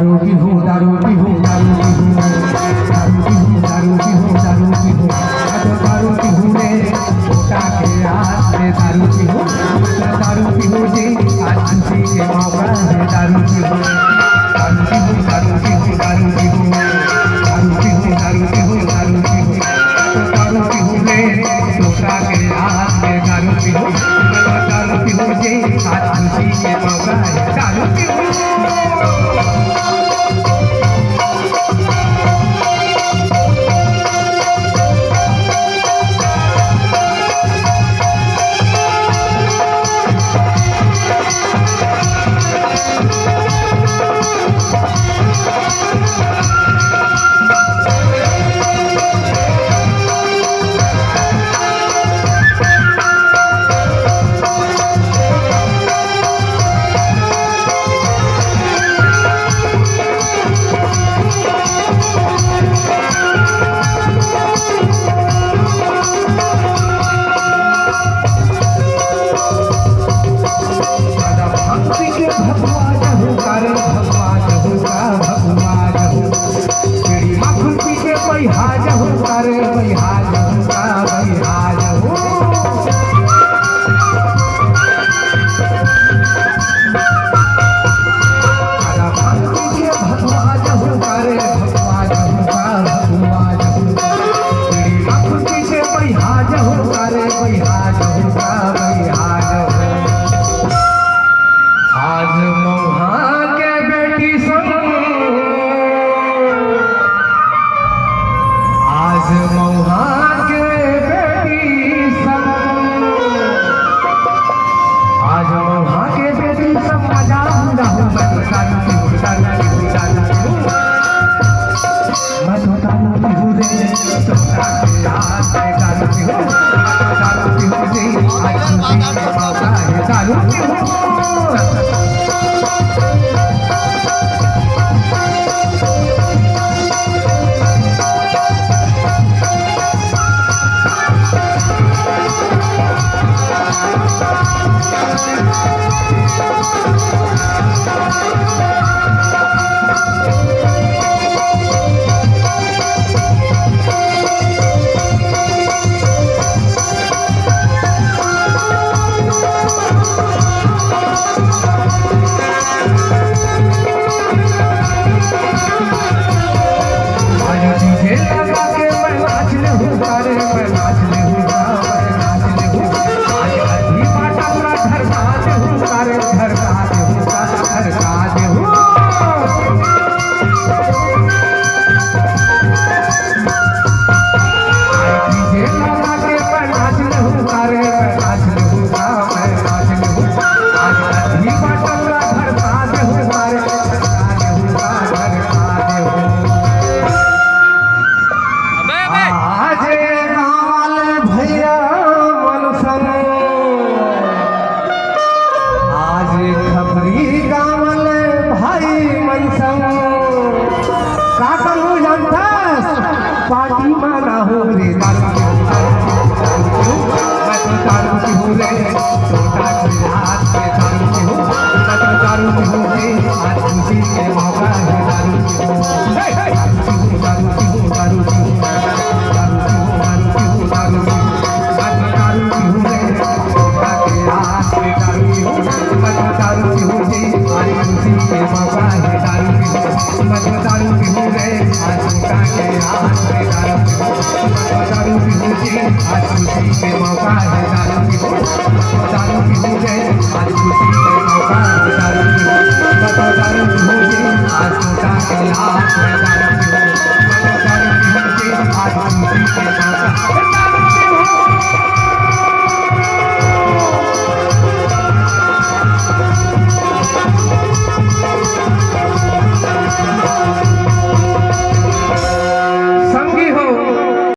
दारू पीहू दारू पीहू दारू पीहू दारू पीहू दारू पीहू दारू पीहू दारू पीहू रे छोटा के हाथ में दारू पीहू जी आज खुशी के मौका है दारू पीहू दारू पीहू दारू पीहू दारू पीहू दारू पीहू दारू पीहू दारू पीहू दारू पीहू रे छोटा के हाथ में दारू पीहू जी आज खुशी के मौका है दारू पीहू। पार्टी माना हो रे दारू पीहू रे छोटा के हाथ में दारू पीहू दारू पीहू रे आज खुशी के मौका है दारू पीहू दारू पीहू दारू पीहू दारू पीहू दारू पीहू दारू पीहू रे छोटा के हाथ में दारू पीहू दारू पीहू रे आज खुशी के मौका है दारू पीहू रे आज छोटा के हाथ में दारू पीहू जी आज खुशी के मौका है दारू पीहू रे आज खुशी के मौका है दारू पीहू जी आज छोटा के हाथ में दारू पीहू जी आज खुशी के